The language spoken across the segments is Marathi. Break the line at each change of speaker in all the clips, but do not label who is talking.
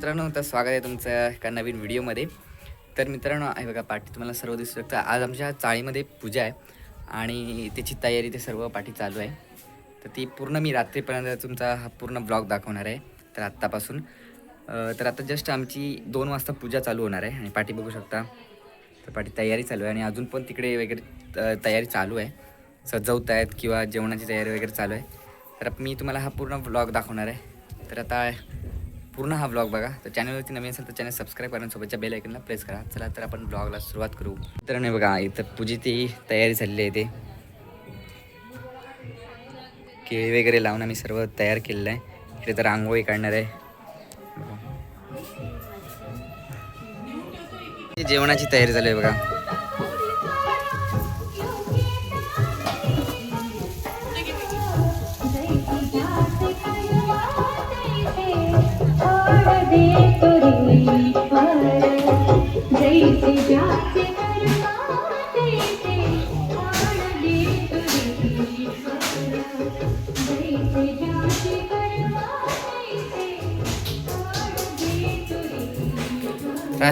मित्रांनो, तर स्वागत आहे तुमचं एका नवीन व्हिडिओमध्ये. तर मित्रांनो, आहे बघा पाठी तुम्हाला सर्व दिसू शकतं. आज आमच्या चाळीमध्ये पूजा आहे आणि त्याची तयारी ते सर्व पाठी चालू आहे. तर ती पूर्ण मी रात्रीपर्यंत तुमचा हा पूर्ण ब्लॉग दाखवणार आहे. तर आत्तापासून तर आता जस्ट आमची 2 वाजता पूजा चालू होणार आहे आणि पाठी बघू शकता. तर पाठी तयारी चालू आहे आणि अजून पण तिकडे वगैरे तयारी चालू आहे. सजवत आहेत किंवा जेवणाची तयारी वगैरे चालू आहे. तर मी तुम्हाला हा पूर्ण ब्लॉग दाखवणार आहे. तर आता पूर्ण हा ब्लॉग बघा. तर चॅनलवरती नवीन असेल तर चॅनल सबस्क्राईब करा, सोबतच्या बेल आयकनला प्रेस करा. चला तर आपण ब्लॉगला सुरुवात करू. तर नाही बघा, इथं पूजेची तयारी झालेली आहे. ते केळी वगैरे लावून आम्ही सर्व तयार केलेलं आहे. इकडे तर रांगोळी काढणार आहे. जेवणाची तयारी झाली आहे बघा.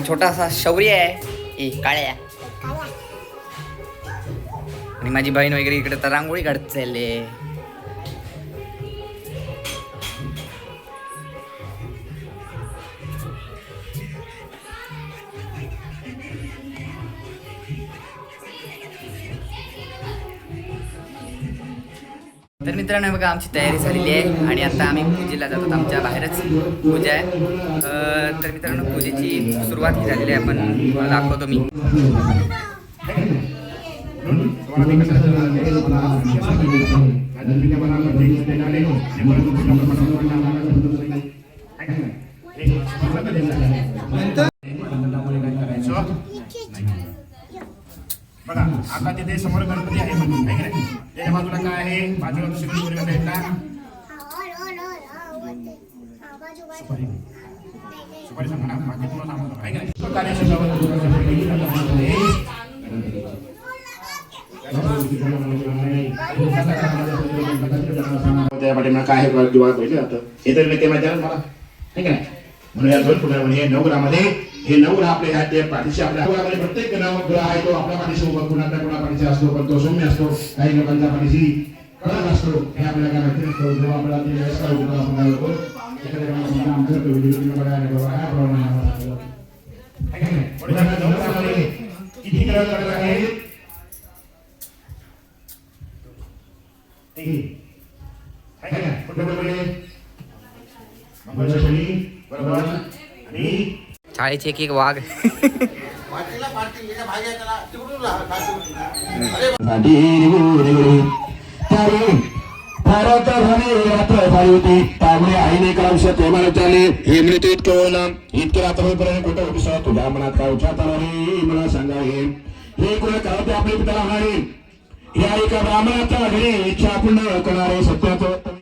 छोटासा शौर्य आहे काळ्या आणि माझी बहीण वगैरे इकडे तर रांगोळी काढत चालले. तर मित्रांनो, बघा आमची तयारी झालेली आहे आणि आता आम्ही पूजेला जातो. आमच्या बाहेरच पूजा आहे. तर मित्रांनो, पूजेची सुरुवात ही झालेली आहे. आपण दाखवतो मी.
बघा आता तिथे समोर गणपती आहे त्याच्या बाजूला काय आहे, बाजूला दुसरी आहे का सुपारी सांगा ना, बाकी तुला सांगतो आहे का त्या पाठीमा काय आहे दिवाळ पहिले आता हे तर नक्की माहिती आहे मला, आहे का नाही. म्हणून या 2 फुटामध्ये 9 ग्रामध्ये हे 9 ग्रह आपले आहेत. ते पाठीशी आपल्या ग्रहामध्ये प्रत्येक ग्रह आहे तो आपल्या पाठीशी उभा, कुणाच्या कुणा पाठीशी असतो, पण तो सौम्य असतो. काही लोकांच्या पाठीशी कडक असतो. हे आपल्याला काय माहिती नसतं. जेव्हा आपल्याला ते व्यवस्था होतो आपण होतो एखाद्या ग्रहामध्ये आमचं व्हिडिओ बघायला बघा काय प्रॉब्लेम आहे. किती ग्रह कडक आहेत बरोबर आणि
चाळीचे एक वाघ.
त्यामुळे आईने एका अंश प्रेमाने चाले हे मृत्यू इतके रात्र होईपर्यंत कुठं विश्वास तुझ्या मनात काय उच्चारता नाही मला सांगा. हे कोणा काय आपल्या पित्याला होणारे या एका ब्राह्मणाचा घरी इच्छा पूर्ण करणारे सत्याचं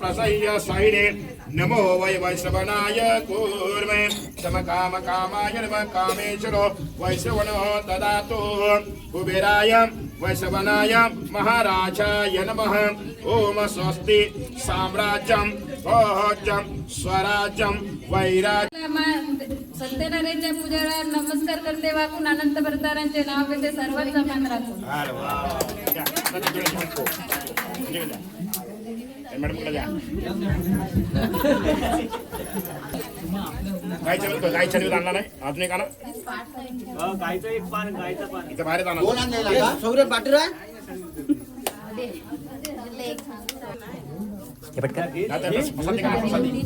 प्रसह्य साहिने नमो वै वैश्रवणाय कूर्मे समकाम कामाय नमः कामेश्वरो वैश्रवणो ददातु कुबेराय वैश्रवणाय महाराजाय नमः ओम स्वस्ति साम्राज्यं भोज्यं स्वराज्यं वैराज्यं
सत्यनारायणच्या पूजेला नमस्कार करते वाकून अनंत भरतारांचे नाव घेते सर्वांचा मान राखून.
काय चल आणला नाही अजून एक आणा इथं बाहेर आणा
सौरभ पाटील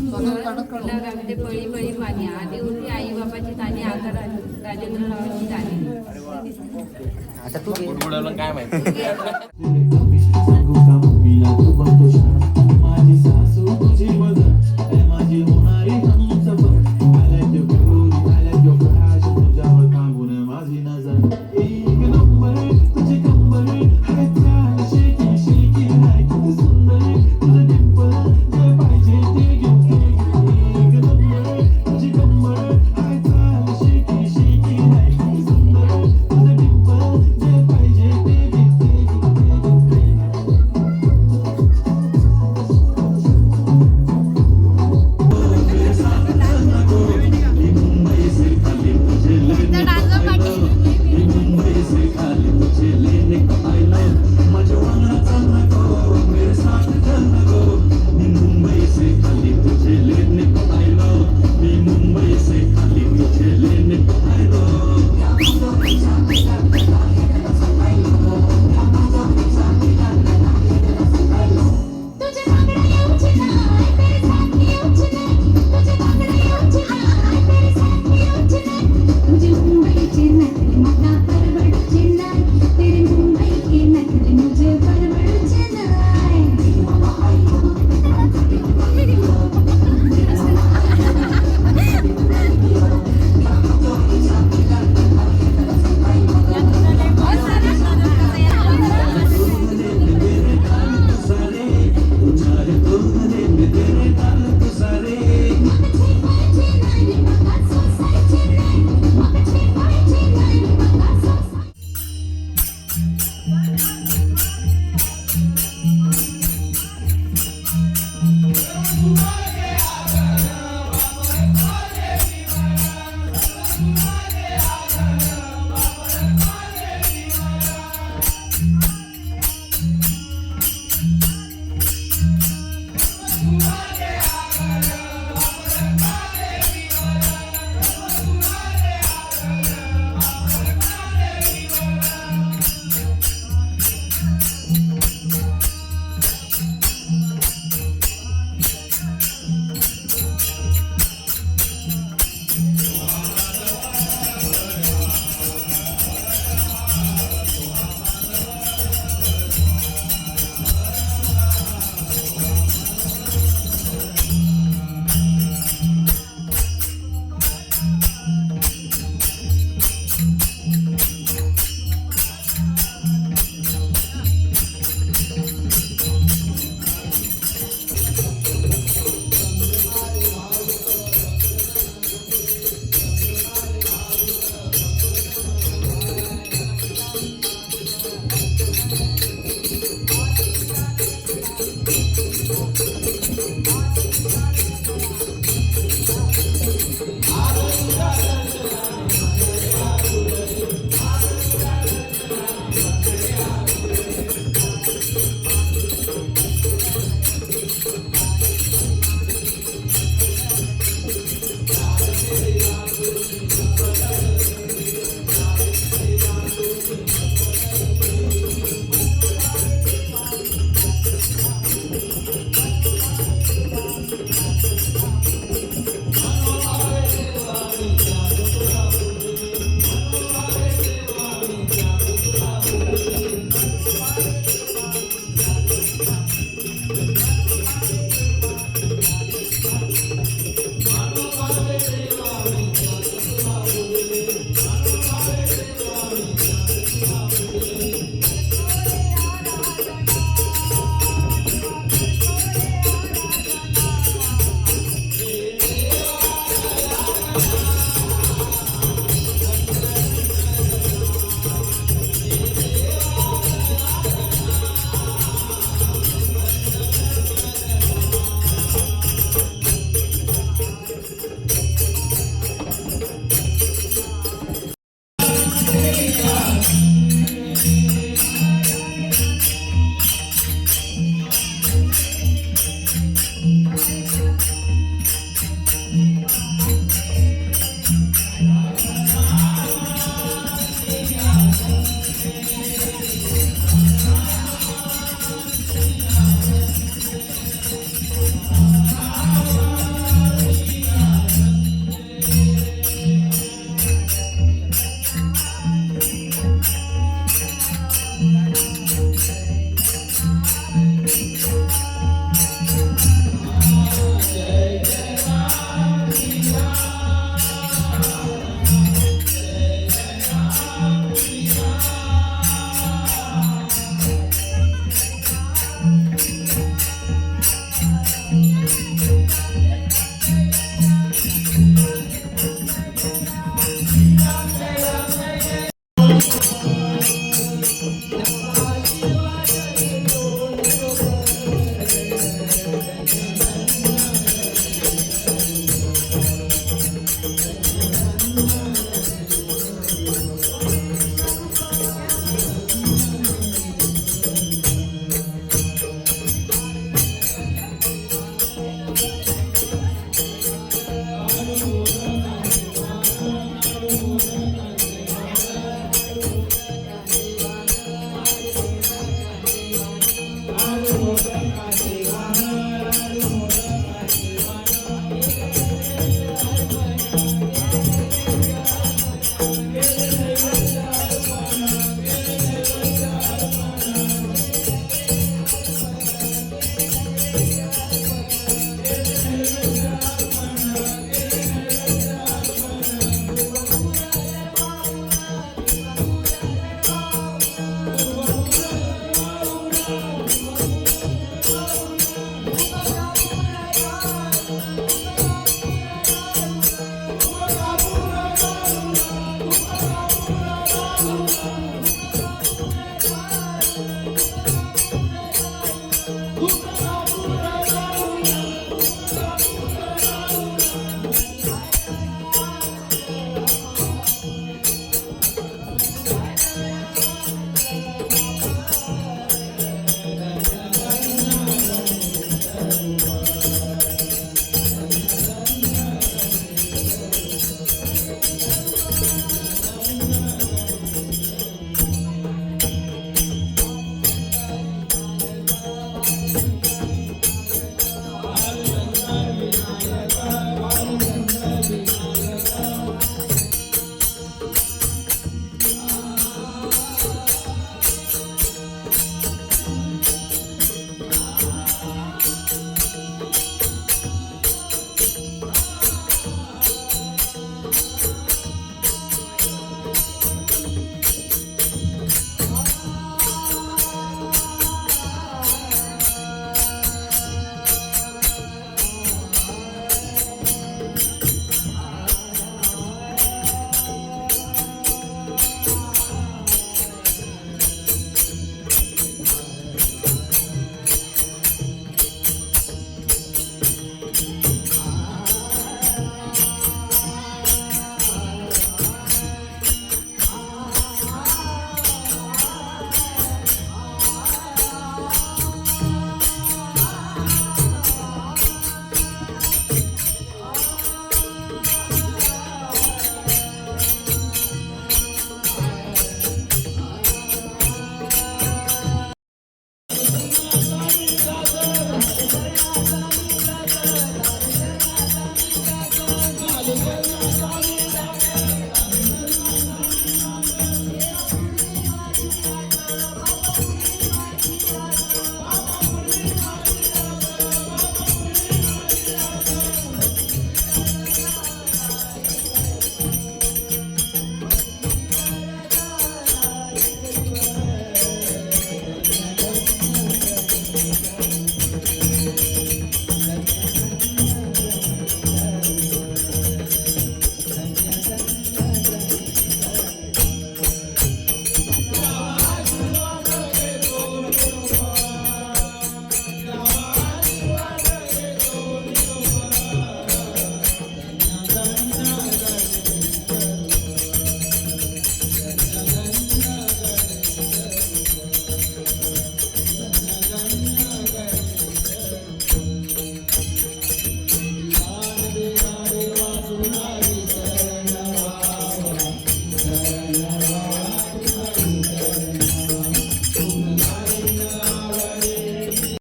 गावामध्ये पळी पळी पाणी आधी होती आई बाबाची तानी आता राजेंद्र रावांची तानी.
आता तू काय माहिती